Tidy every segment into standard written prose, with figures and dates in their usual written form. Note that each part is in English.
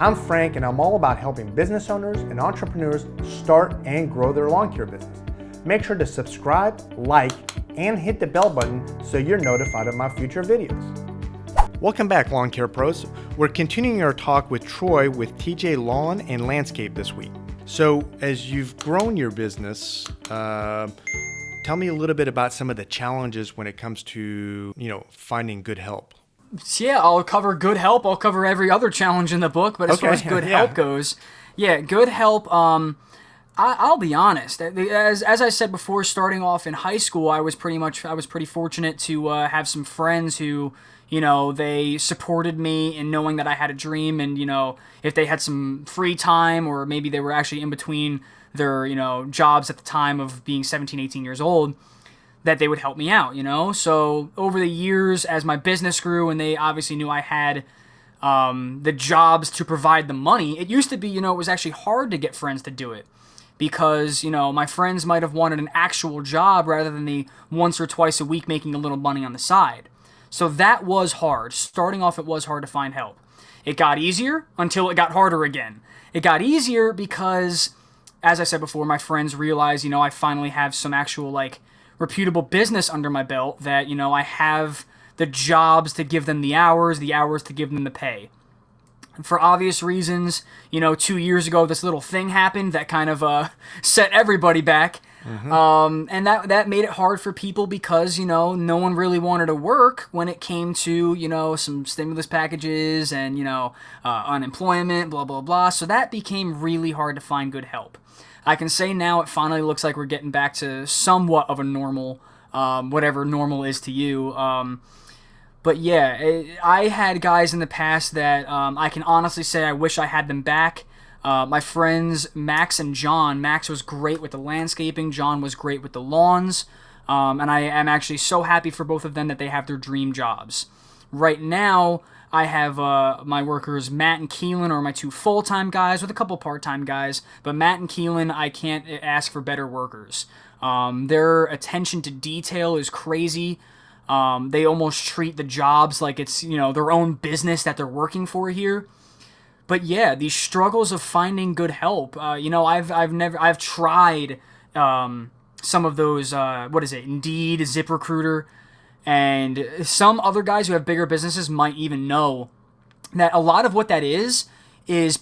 I'm Frank, and I'm all about helping business owners and entrepreneurs start and grow their lawn care business. Make sure to subscribe, like, and hit the bell button so you're notified of my future videos. Welcome back, Lawn Care Pros. We're continuing our talk with Troy with TJ Lawn and Landscape this week. So as you've grown your business, tell me a little bit about some of the challenges when it comes to, finding good help. Yeah, I'll cover good help. I'll cover every other challenge in the book, but as far as good help goes, good help. I'll be honest. As I said before, starting off in high school, I was pretty fortunate to have some friends who, they supported me in knowing that I had a dream, and if they had some free time, or maybe they were actually in between their jobs at the time of being 17, 18 years old, that they would help me out, So over the years, as my business grew, and they obviously knew I had the jobs to provide the money, it used to be, it was actually hard to get friends to do it. Because, my friends might have wanted an actual job rather than the once or twice a week making a little money on the side. So that was hard. Starting off, it was hard to find help. It got easier until it got harder again. It got easier because, as I said before, my friends realized, I finally have some actual, reputable business under my belt, that, I have the jobs to give them the hours to give them the pay. For obvious reasons, 2 years ago, this little thing happened that kind of set everybody back. Mm-hmm. And that made it hard for people because, no one really wanted to work when it came to, some stimulus packages and, unemployment, blah, blah, blah. So that became really hard to find good help. I can say now it finally looks like we're getting back to somewhat of a normal, whatever normal is to you. But yeah, I had guys in the past that I can honestly say I wish I had them back. My friends Max and John. Max was great with the landscaping. John was great with the lawns. And I am actually so happy for both of them that they have their dream jobs. Right now, I have my workers Matt and Keelan are my two full-time guys with a couple part-time guys. But Matt and Keelan, I can't ask for better workers. Their attention to detail is crazy. They almost treat the jobs like it's, their own business that they're working for here. But yeah, these struggles of finding good help, I've tried some of those, Indeed, ZipRecruiter, and some other guys who have bigger businesses might even know that a lot of what that is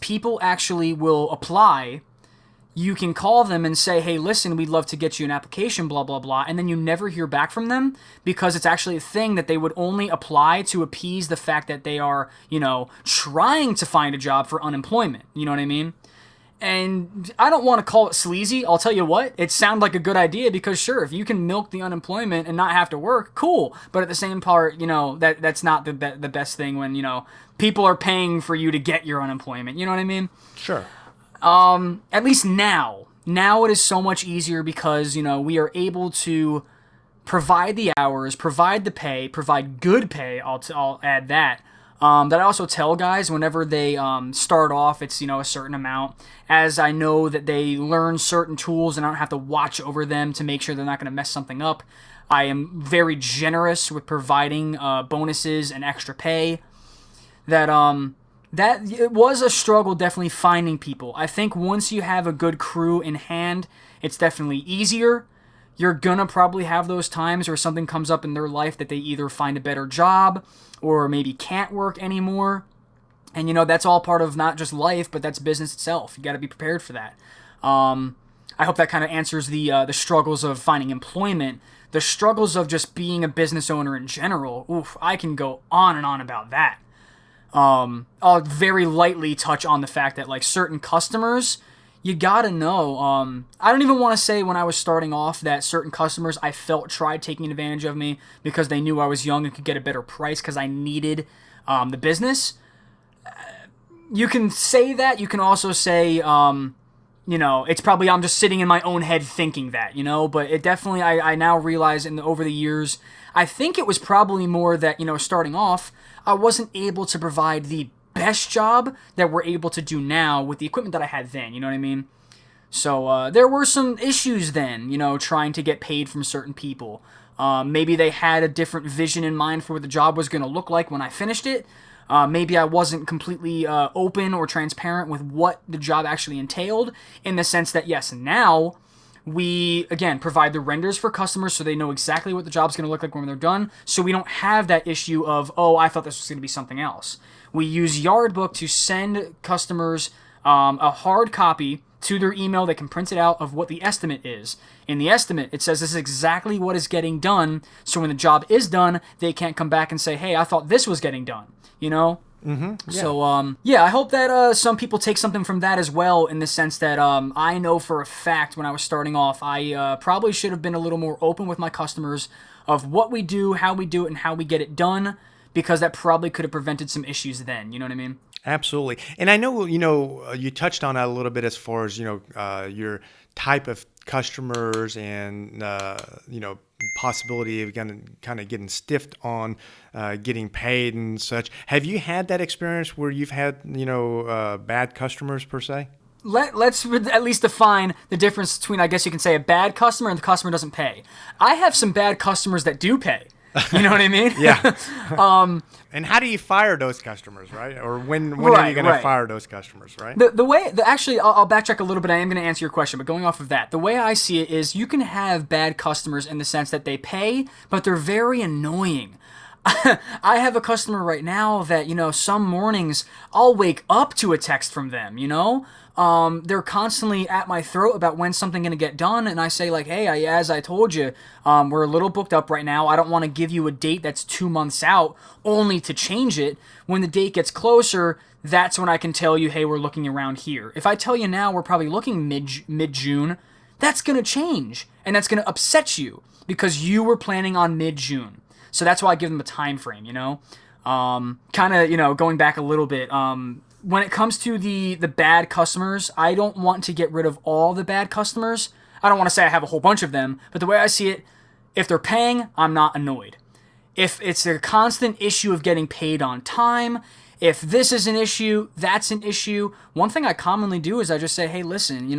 people actually will apply. You can call them and say, hey, listen, we'd love to get you an application, blah, blah, blah, and then you never hear back from them because it's actually a thing that they would only apply to appease the fact that they are, trying to find a job for unemployment. You know what I mean? And I don't want to call it sleazy. I'll tell you what, it sounds like a good idea because sure, if you can milk the unemployment and not have to work, cool. But at the same part, that's not the best thing when, people are paying for you to get your unemployment. You know what I mean? Sure. At least now it is so much easier because, we are able to provide the hours, provide the pay, provide good pay. I'll add that. That I also tell guys whenever they, start off, it's, a certain amount, as I know that they learn certain tools and I don't have to watch over them to make sure they're not going to mess something up. I am very generous with providing, bonuses and extra pay. That it was a struggle definitely finding people. I think once you have a good crew in hand, it's definitely easier. You're gonna probably have those times where something comes up in their life that they either find a better job or maybe can't work anymore. And that's all part of not just life, but that's business itself. You gotta be prepared for that. I hope that kind of answers the struggles of finding employment. The struggles of just being a business owner in general. Oof, I can go on and on about that. I'll very lightly touch on the fact that certain customers, you gotta know, I don't even want to say when I was starting off that certain customers I felt tried taking advantage of me because they knew I was young and could get a better price because I needed the business. You can say that. You can also say, it's probably I'm just sitting in my own head thinking that, but it definitely, I now realize over the years, I think it was probably more that, starting off, I wasn't able to provide the best job that we're able to do now with the equipment that I had then, you know what I mean? So there were some issues then, trying to get paid from certain people. Maybe they had a different vision in mind for what the job was going to look like when I finished it. Maybe I wasn't completely open or transparent with what the job actually entailed, in the sense that, yes, now we, again, provide the renders for customers so they know exactly what the job's going to look like when they're done, so we don't have that issue of, oh, I thought this was going to be something else. We use Yardbook to send customers a hard copy to their email. They can print it out of what the estimate is. In the estimate, it says this is exactly what is getting done, so when the job is done, they can't come back and say, hey, I thought this was getting done, you know? Mm-hmm. Yeah. So, I hope that some people take something from that as well, in the sense that I know for a fact when I was starting off, I probably should have been a little more open with my customers of what we do, how we do it, and how we get it done, because that probably could have prevented some issues then. You know what I mean? Absolutely. And I know, you touched on that a little bit as far as, your type of customers and, possibility of kind of getting stiffed on getting paid and such. Have you had that experience where you've had, bad customers per se? Let's at least define the difference between, I guess you can say, a bad customer and the customer doesn't pay. I have some bad customers that do pay. You know what I mean? Yeah. And how do you fire those customers, right? Or when are you going to fire those customers, right? Actually, I'll backtrack a little bit. I am going to answer your question, but going off of that, the way I see it is you can have bad customers in the sense that they pay, but they're very annoying. I have a customer right now that, some mornings I'll wake up to a text from them, They're constantly at my throat about when something's going to get done, and I say, like, hey, as I told you, we're a little booked up right now. I don't want to give you a date that's 2 months out, only to change it. When the date gets closer, that's when I can tell you, hey, we're looking around here. If I tell you now we're probably looking mid-June, that's going to change, and that's going to upset you, because you were planning on mid-June. So that's why I give them a time frame, going back a little bit, when it comes to the bad customers, I don't want to get rid of all the bad customers. I don't want to say I have a whole bunch of them, but the way I see it, if they're paying, I'm not annoyed. If it's a constant issue of getting paid on time, if this is an issue, that's an issue. One thing I commonly do is I just say, hey, listen,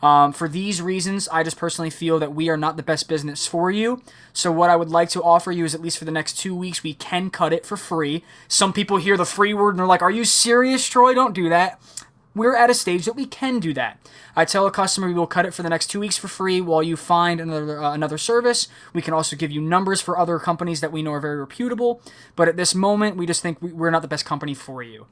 for these reasons, I just personally feel that we are not the best business for you. So what I would like to offer you is, at least for the next 2 weeks, we can cut it for free. Some people hear the free word and they're like, are you serious, Troy? Don't do that. We're at a stage that we can do that. I tell a customer we will cut it for the next 2 weeks for free while you find another service. We can also give you numbers for other companies that we know are very reputable. But at this moment, we just think we're not the best company for you.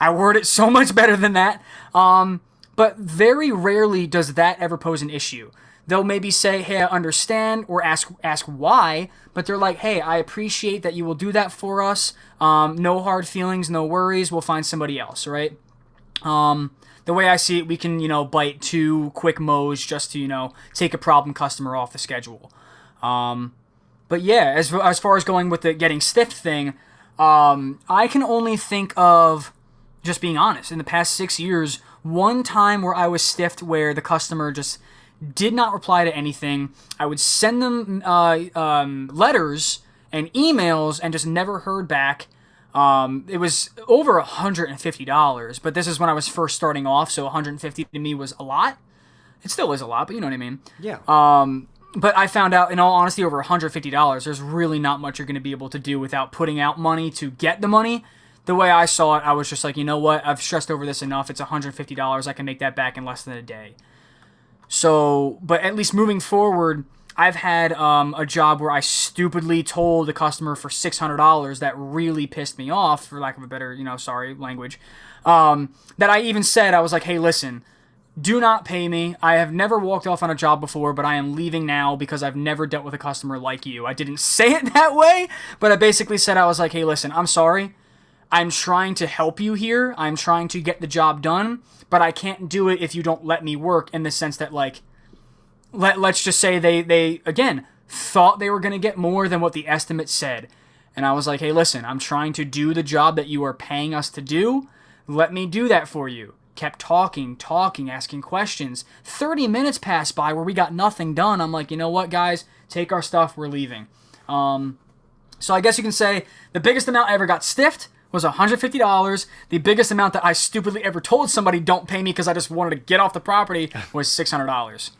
I word it so much better than that. But very rarely does that ever pose an issue. They'll maybe say, hey, I understand, or ask why, but they're like, hey, I appreciate that you will do that for us. No hard feelings, no worries. We'll find somebody else, right? The way I see it, we can, bite 2 quick mows just to, take a problem customer off the schedule. But yeah, as far as going with the getting stiffed thing, I can only think of, just being honest, in the past 6 years, one time where I was stiffed where the customer just did not reply to anything. I would send them letters and emails and just never heard back. It was over $150, but this is when I was first starting off, so $150 to me was a lot. It still is a lot, but you know what I mean. Yeah. But I found out, in all honesty, over $150, there's really not much you're going to be able to do without putting out money to get the money. The way I saw it, I was just like, you know what? I've stressed over this enough. It's $150. I can make that back in less than a day. So, but at least moving forward, I've had a job where I stupidly told the customer for $600 that really pissed me off, for lack of a better, language, that I even said, I was like, hey, listen, do not pay me. I have never walked off on a job before, but I am leaving now because I've never dealt with a customer like you. I didn't say it that way, but I basically said, I was like, hey, listen, I'm sorry. I'm trying to help you here. I'm trying to get the job done, but I can't do it if you don't let me work, in the sense that, like, let's just say they again thought they were going to get more than what the estimate said. And I was like, hey, listen, I'm trying to do the job that you are paying us to do. Let me do that for you. Kept talking, asking questions. 30 minutes passed by where we got nothing done. I'm like, you know what, guys? Take our stuff. We're leaving. So I guess you can say the biggest amount I ever got stiffed was $150. The biggest amount that I stupidly ever told somebody don't pay me because I just wanted to get off the property was $600.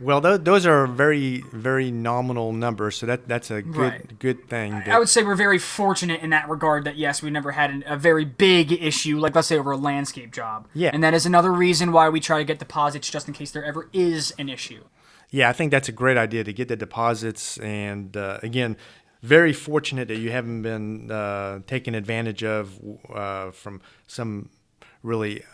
Well, those are very, very nominal numbers, so that's a good thing. I would say we're very fortunate in that regard that, yes, we never had a very big issue, like let's say over a landscape job. Yeah. And that is another reason why we try to get deposits just in case there ever is an issue. Yeah, I think that's a great idea to get the deposits. And again, very fortunate that you haven't been taken advantage of from some really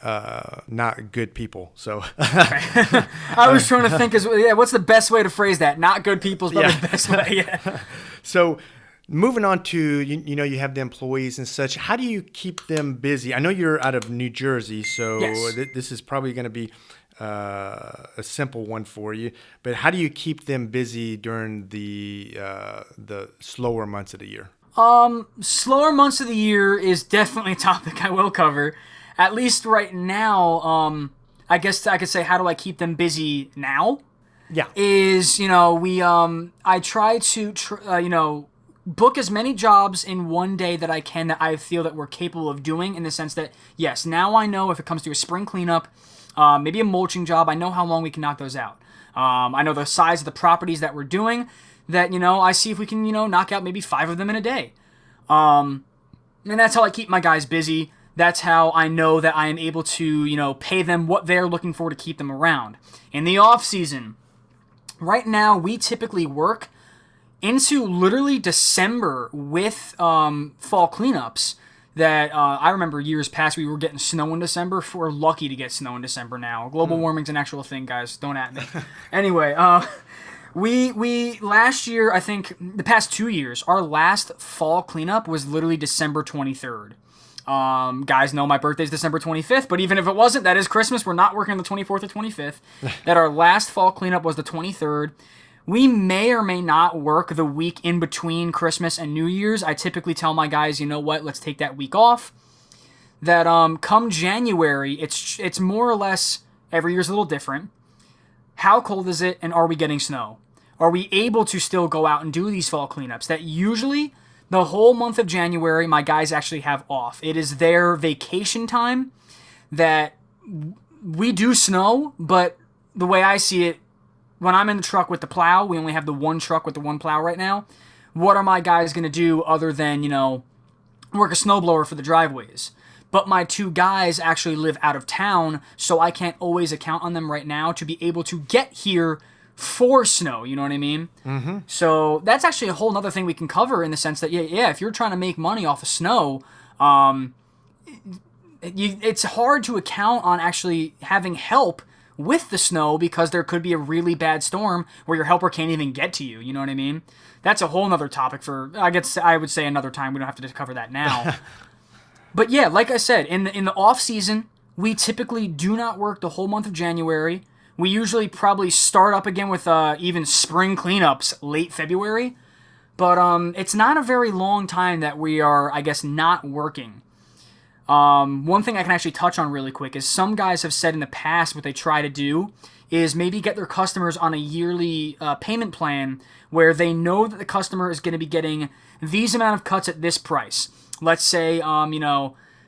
not good people. So I was trying to think what's the best way to phrase that? Not good people's probably the best way. Yeah. So moving on to you have the employees and such. How do you keep them busy? I know you're out of New Jersey, so yes. This is probably going to be a simple one for you. But how do you keep them busy during the slower months of the year? Slower months of the year is definitely a topic I will cover. At least right now, I guess I could say, how do I keep them busy now? Yeah. Is, I try to, book as many jobs in one day that I can that I feel that we're capable of doing, in the sense that, yes, now I know if it comes to a spring cleanup, maybe a mulching job, I know how long we can knock those out. I know the size of the properties that we're doing, that, I see if we can, knock out maybe 5 of them in a day. And that's how I keep my guys busy. That's how I know that I am able to, pay them what they're looking for to keep them around. In the off season, right now, we typically work into literally December with fall cleanups. That I remember years past, we were getting snow in December. We're lucky to get snow in December now. Global warming's an actual thing, guys. Don't at me. Anyway, we last year, I think the past 2 years, our last fall cleanup was literally December 23rd. Guys know my birthday's December 25th, but even if it wasn't, that is Christmas. We're not working on the 24th or 25th. That our last fall cleanup was the 23rd. We may or may not work the week in between Christmas and New Year's. I typically tell my guys, you know what, let's take that week off. That come January, it's more or less, every year's a little different. How cold is it, and are we getting snow? Are we able to still go out and do these fall cleanups? That usually the whole month of January, my guys actually have off. It is their vacation time. That we do snow, but the way I see it, when I'm in the truck with the plow, we only have the one truck with the one plow right now. What are my guys going to do other than, work a snowblower for the driveways? But my 2 guys actually live out of town, so I can't always account on them right now to be able to get here for snow, you know what I mean? Mm-hmm. So that's actually a whole other thing we can cover, in the sense that, if you're trying to make money off of snow, it's hard to account on actually having help with the snow, because there could be a really bad storm where your helper can't even get to you, you know what I mean? That's a whole other topic for, I would say another time. We don't have to cover that now. But yeah, like I said, in the off season, we typically do not work the whole month of January. We usually probably start up again with even spring cleanups late February. But it's not a very long time that we are, I guess, not working. One thing I can actually touch on really quick is some guys have said in the past what they try to do is maybe get their customers on a yearly payment plan where they know that the customer is going to be getting these amount of cuts at this price. Let's say,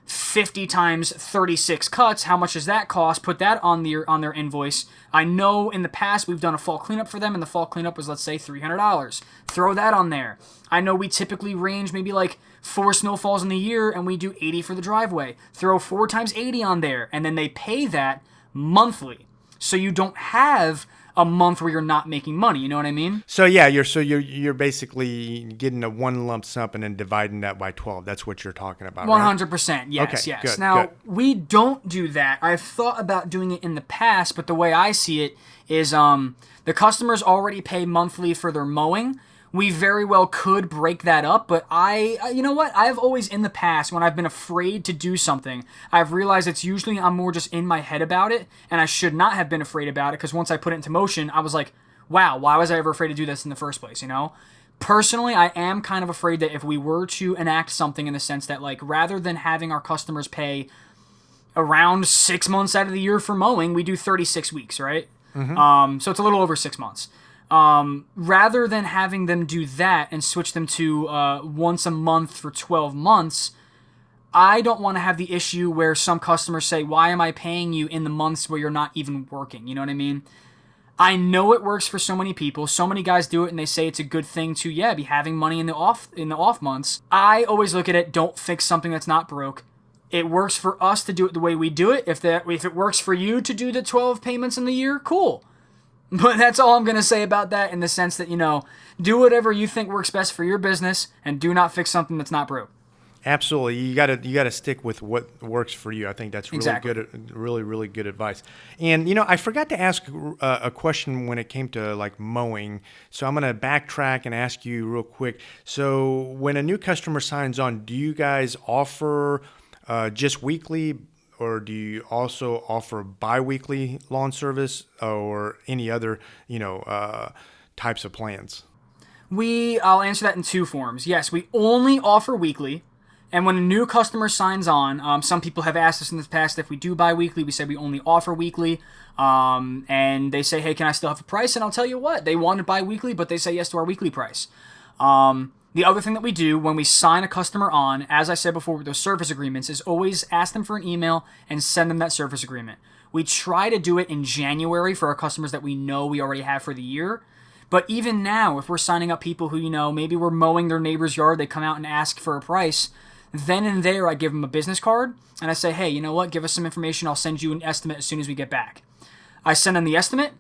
50 times 36 cuts. How much does that cost? Put that on their invoice. I know in the past we've done a fall cleanup for them, and the fall cleanup was, let's say, $300. Throw that on there. I know we typically range maybe like 4 snowfalls in the year, and we do 80 for the driveway. Throw 4 times 80 on there, and then they pay that monthly. So you don't have a month where you're not making money, you know what I mean? So yeah, you're basically getting a one lump sum and then dividing that by 12. That's what you're talking about, 100%, right? yes, Okay, yes. good, Now, good. we don't do that. I've thought about doing it in the past, but the way I see it is the customers already pay monthly for their mowing. We very well could break that up, but you know what? I've always in the past, when I've been afraid to do something, I've realized it's usually I'm more just in my head about it, and I should not have been afraid about it, because once I put it into motion, I was like, wow, why was I ever afraid to do this in the first place, Personally, I am kind of afraid that if we were to enact something in the sense that, like, rather than having our customers pay around 6 months out of the year for mowing, we do 36 weeks, right? Mm-hmm. So it's a little over 6 months. Rather than having them do that and switch them to once a month for 12 months, I don't want to have the issue where some customers say, why am I paying you in the months where you're not even working? You know what I mean? I know it works for so many people. So many guys do it and they say it's a good thing to, be having money in the off months. I always look at it, don't fix something that's not broke. It works for us to do it the way we do it. If it works for you to do the 12 payments in the year, cool. But that's all I'm going to say about that, in the sense that, do whatever you think works best for your business and do not fix something that's not broke. Absolutely. You gotta stick with what works for you. I think that's really good, really good advice. And, I forgot to ask a question when it came to like mowing. So I'm going to backtrack and ask you real quick. So when a new customer signs on, do you guys offer just weekly, or do you also offer bi-weekly lawn service or any other, types of plans? I'll answer that in two forms. Yes, we only offer weekly. And when a new customer signs on, some people have asked us in the past if we do bi-weekly. We say we only offer weekly. And they say, hey, can I still have a price? And I'll tell you what, they wanted bi-weekly, but they say yes to our weekly price. The other thing that we do when we sign a customer on, as I said before with those service agreements, is always ask them for an email and send them that service agreement. We try to do it in January for our customers that we know we already have for the year. But even now, if we're signing up people who, maybe we're mowing their neighbor's yard, they come out and ask for a price, then and there I give them a business card and I say, hey, you know what, give us some information, I'll send you an estimate as soon as we get back. I send them the estimate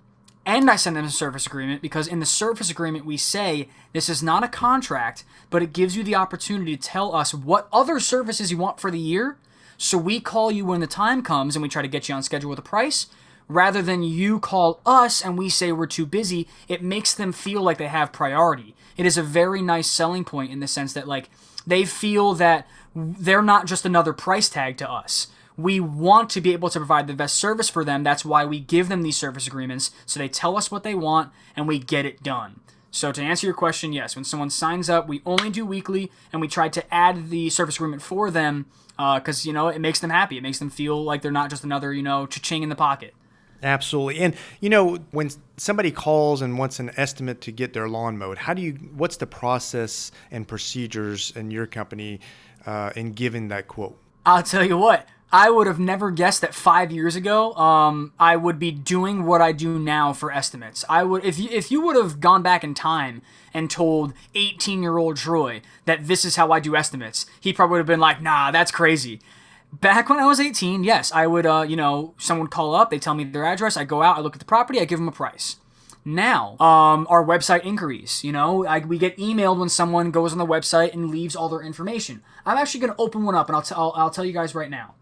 and I send them a service agreement, because in the service agreement we say this is not a contract, but it gives you the opportunity to tell us what other services you want for the year, so we call you when the time comes and we try to get you on schedule with a price. Rather than you call us and we say we're too busy, it makes them feel like they have priority. It is a very nice selling point in the sense that, like, they feel that they're not just another price tag to us. We want to be able to provide the best service for them. That's why we give them these service agreements, so they tell us what they want and we get it done. So to answer your question, yes, when someone signs up, we only do weekly, and we try to add the service agreement for them because, it makes them happy. It makes them feel like they're not just another, cha-ching in the pocket. Absolutely. And, when somebody calls and wants an estimate to get their lawn mowed, what's the process and procedures in your company in giving that quote? I'll tell you what, I would have never guessed that 5 years ago I would be doing what I do now for estimates. I would, if you would have gone back in time and told 18-year-old Troy that this is how I do estimates, he probably would have been like, nah, that's crazy. Back when I was 18, yes, I would, someone would call up, they tell me their address, I go out, I look at the property, I give them a price. Now, our website inquiries, we get emailed when someone goes on the website and leaves all their information. I'm actually going to open one up, and I'll tell you guys right now.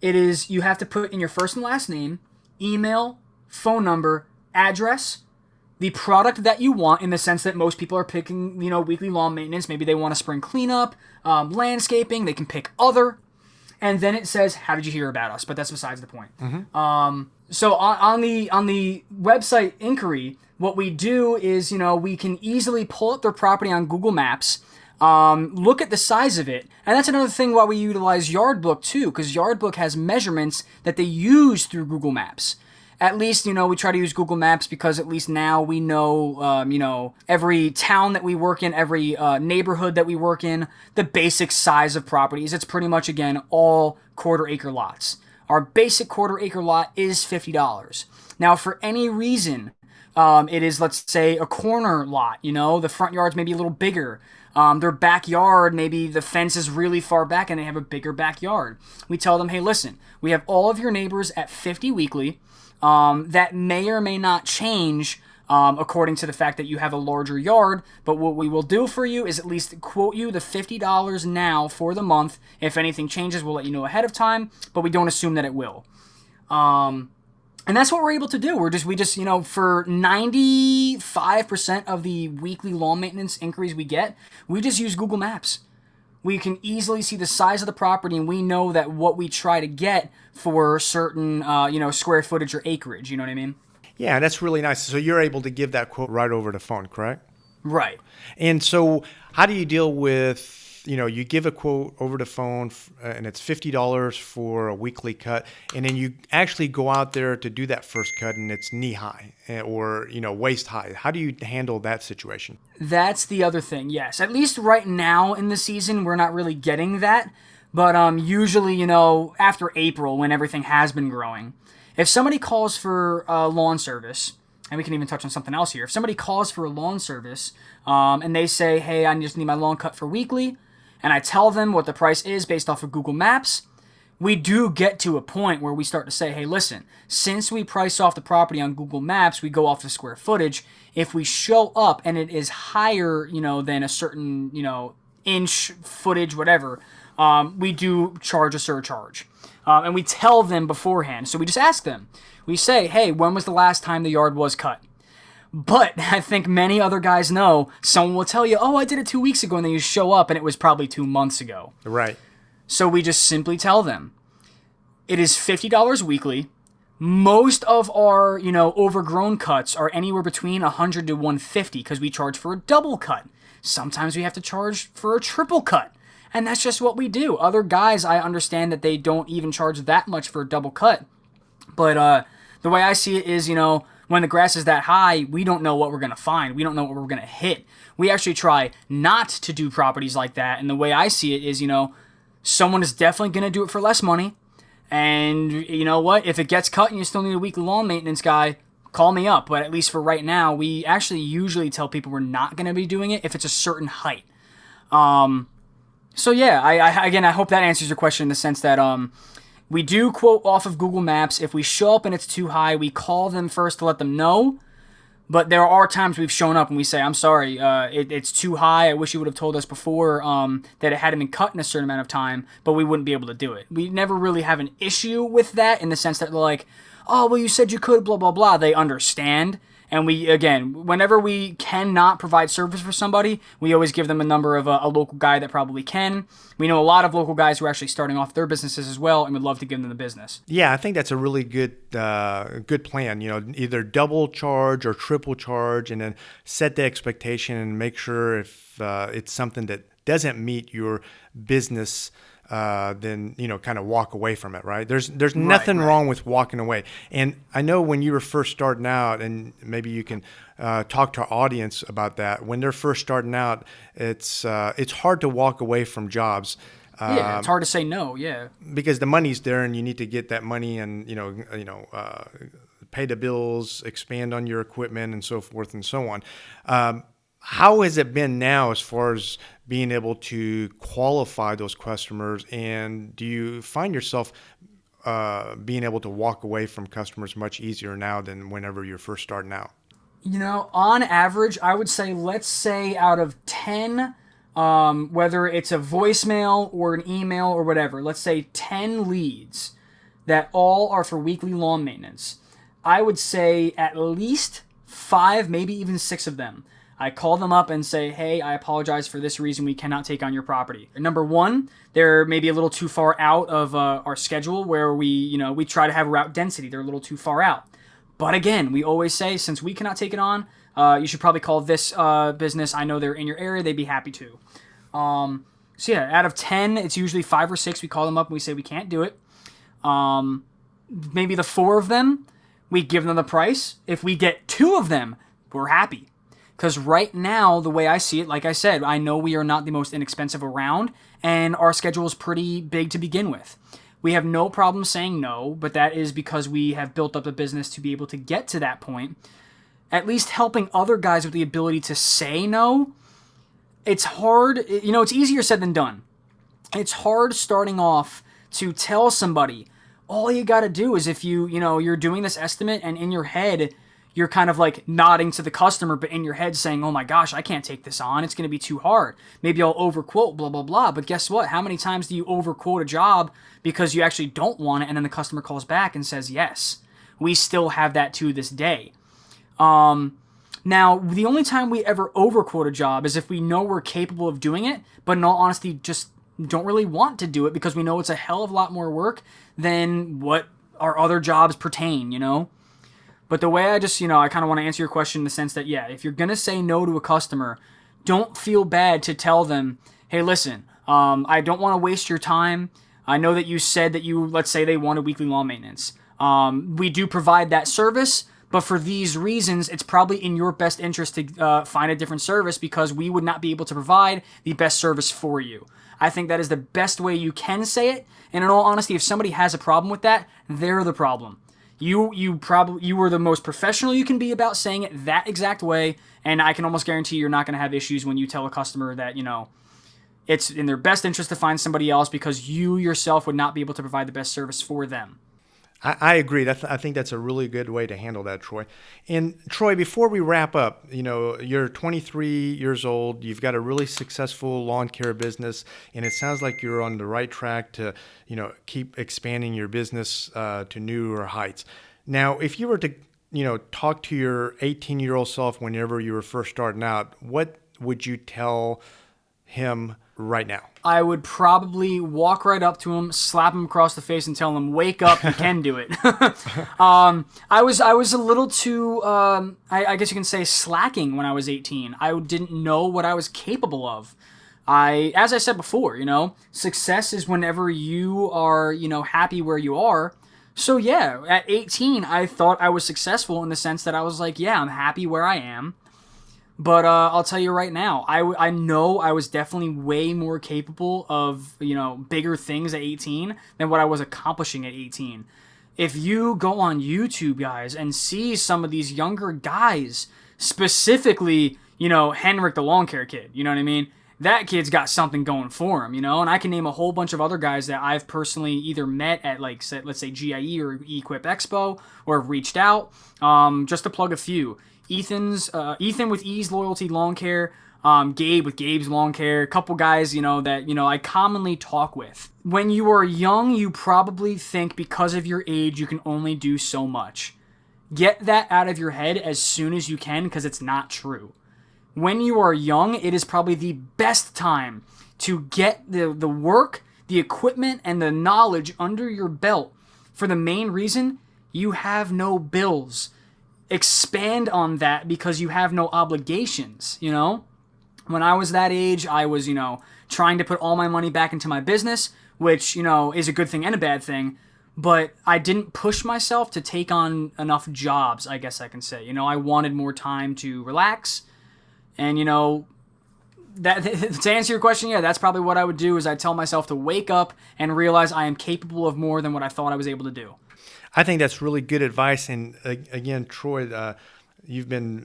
It is, you have to put in your first and last name, email, phone number, address, the product that you want, in the sense that most people are picking, weekly lawn maintenance. Maybe they want a spring cleanup, landscaping, they can pick other. And then it says, how did you hear about us? But that's besides the point. Mm-hmm. So on the website inquiry, what we do is, we can easily pull up their property on Google Maps, look at the size of it. And that's another thing why we utilize Yardbook too, because Yardbook has measurements that they use through Google Maps. At least, we try to use Google Maps because at least now we know, every town that we work in, every neighborhood that we work in, the basic size of properties. It's pretty much, again, all quarter-acre lots. Our basic quarter-acre lot is $50. Now, for any reason, it is, let's say, a corner lot. The front yard's maybe a little bigger. Their backyard, maybe the fence is really far back and they have a bigger backyard. We tell them, hey, listen, we have all of your neighbors at 50 weekly. That may or may not change according to the fact that you have a larger yard, but what we will do for you is at least quote you the $50 now for the month. If anything changes, we'll let you know ahead of time, but we don't assume that it will. And that's what we're able to do. We just for 95% of the weekly lawn maintenance inquiries we get, we just use Google Maps. We can easily see the size of the property, and we know that what we try to get for certain, square footage or acreage. You know what I mean? Yeah, that's really nice. So you're able to give that quote right over the phone, correct? Right. And so how do you deal with, you give a quote over the phone and it's $50 for a weekly cut, and then you actually go out there to do that first cut and it's knee high or, waist high. How do you handle that situation? That's the other thing, yes. At least right now in the season, we're not really getting that. But usually, after April, when everything has been growing, if somebody calls for lawn service, and we can even touch on something else here. If somebody calls for a lawn service and they say, hey, I just need my lawn cut for weekly, and I tell them what the price is based off of Google Maps, we do get to a point where we start to say, hey, listen, since we price off the property on Google Maps, we go off the square footage. If we show up and it is higher, than a certain, inch, footage, whatever, we do charge a surcharge. And we tell them beforehand. So we just ask them. We say, hey, when was the last time the yard was cut? But I think many other guys know, someone will tell you, oh, I did it 2 weeks ago, and then you show up and it was probably 2 months ago. Right. So we just simply tell them, it is $50 weekly. Most of our, overgrown cuts are anywhere between $100 to $150 because we charge for a double cut. Sometimes we have to charge for a triple cut. And that's just what we do. Other guys, I understand that they don't even charge that much for a double cut. But the way I see it is, when the grass is that high, we don't know what we're going to find. We don't know what we're going to hit. We actually try not to do properties like that. And the way I see it is, someone is definitely going to do it for less money. And you know what? If it gets cut and you still need a weekly lawn maintenance guy, call me up. But at least for right now, we actually usually tell people we're not going to be doing it if it's a certain height. So yeah, I hope that answers your question in the sense that we do quote off of Google Maps. If we show up and it's too high, we call them first to let them know. But there are times we've shown up and we say, I'm sorry, it's too high. I wish you would have told us before that it hadn't been cut in a certain amount of time, but we wouldn't be able to do it. We never really have an issue with that in the sense that they're like, oh, well, you said you could, blah, blah, blah. They understand. And we, again, whenever we cannot provide service for somebody, we always give them a number of a local guy that probably can. We know a lot of local guys who are actually starting off their businesses as well, and would love to give them the business. Yeah, I think that's a really good plan. Either double charge or triple charge, and then set the expectation and make sure if it's something that doesn't meet your business, then kind of walk away from it, right? There's nothing wrong with walking away. And I know when you were first starting out, and maybe you can talk to our audience about that. When they're first starting out, it's hard to walk away from jobs. It's hard to say no. Yeah, because the money's there, and you need to get that money, and pay the bills, expand on your equipment, and so forth and so on. How has it been now as far as being able to qualify those customers? And do you find yourself being able to walk away from customers much easier now than whenever you're first starting out? On average, I would say, let's say out of 10, whether it's a voicemail or an email or whatever, let's say 10 leads that all are for weekly lawn maintenance. I would say at least 5, maybe even 6 of them, I call them up and say, hey, I apologize for this reason. We cannot take on your property. Number one, they're maybe a little too far out of our schedule where we try to have route density. They're a little too far out. But again, we always say, since we cannot take it on, you should probably call this business. I know they're in your area. They'd be happy to. So yeah, out of 10, it's usually 5 or 6. We call them up and we say we can't do it. Maybe the 4 of them, we give them the price. If we get 2 of them, we're happy. Because right now, the way I see it, like I said, I know we are not the most inexpensive around, and our schedule is pretty big to begin with. We have no problem saying no, but that is because we have built up a business to be able to get to that point. At least helping other guys with the ability to say no, it's hard. It's easier said than done. It's hard starting off to tell somebody, all you got to do is if you're doing this estimate and in your head, you're kind of like nodding to the customer, but in your head saying, oh my gosh, I can't take this on. It's going to be too hard. Maybe I'll overquote, blah, blah, blah. But guess what? How many times do you overquote a job because you actually don't want it, and then the customer calls back and says yes? We still have that to this day. Now, the only time we ever overquote a job is if we know we're capable of doing it, but in all honesty, just don't really want to do it because we know it's a hell of a lot more work than what our other jobs pertain, But the way I just, I kind of want to answer your question in the sense that, yeah, if you're going to say no to a customer, don't feel bad to tell them, hey, listen, I don't want to waste your time. I know that you said that let's say they wanted weekly lawn maintenance. We do provide that service, but for these reasons, it's probably in your best interest to find a different service because we would not be able to provide the best service for you. I think that is the best way you can say it. And in all honesty, if somebody has a problem with that, they're the problem. You were the most professional you can be about saying it that exact way, and I can almost guarantee you're not going to have issues when you tell a customer that, you know, it's in their best interest to find somebody else because you yourself would not be able to provide the best service for them. I agree. I think that's a really good way to handle that, Troy. And Troy, before we wrap up, you know, you're 23 years old. You've got a really successful lawn care business, and it sounds like you're on the right track to, you know, keep expanding your business to newer heights. Now, if you were to, you know, talk to your 18-year-old self whenever you were first starting out, what would you tell him right now? I would probably walk right up to him, slap him across the face, and tell him, "Wake up! You can do it." I was a little too, I guess you can say, slacking when I was 18. I didn't know what I was capable of. As I said before, you know, success is whenever you are, you know, happy where you are. So yeah, at 18, I thought I was successful in the sense that I was like, yeah, I'm happy where I am. But I'll tell you right now, I know I was definitely way more capable of, you know, bigger things at 18 than what I was accomplishing at 18. If you go on YouTube, guys, and see some of these younger guys, specifically, you know, Henrik the lawn care kid, you know what I mean? That kid's got something going for him, you know? And I can name a whole bunch of other guys that I've personally either met at, like, let's say GIE or Equip Expo, or have reached out, just to plug a few. Ethan with Ease Loyalty Lawn Care, Gabe with Gabe's Lawn Care, a couple guys, you know, that, you know, I commonly talk with. When you are young, you probably think because of your age, you can only do so much. Get that out of your head as soon as you can, because it's not true. When you are young, it is probably the best time to get the work, the equipment, and the knowledge under your belt for the main reason you have no bills. Expand on that because you have no obligations, you know? When I was that age, I was, you know, trying to put all my money back into my business, which, you know, is a good thing and a bad thing, but I didn't push myself to take on enough jobs, I guess I can say. You know, I wanted more time to relax, and, you know, that to answer your question, yeah, that's probably what I would do, is I'd tell myself to wake up and realize I am capable of more than what I thought I was able to do. I think that's really good advice. And again, Troy, you've been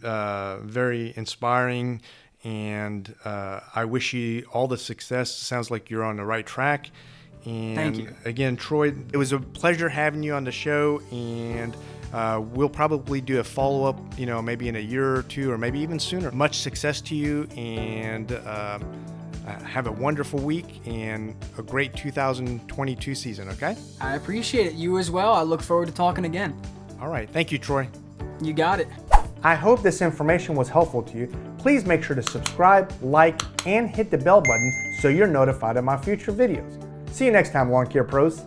very inspiring, and I wish you all the success. Sounds like you're on the right track. And thank you. Again, Troy, it was a pleasure having you on the show, and we'll probably do a follow-up, you know, maybe in a year or two, or maybe even sooner. Much success to you, and have a wonderful week and a great 2022 season, okay? I appreciate it. You as well. I look forward to talking again. All right. Thank you, Troy. You got it. I hope this information was helpful to you. Please make sure to subscribe, like, and hit the bell button so you're notified of my future videos. See you next time, Lawn Care Pros.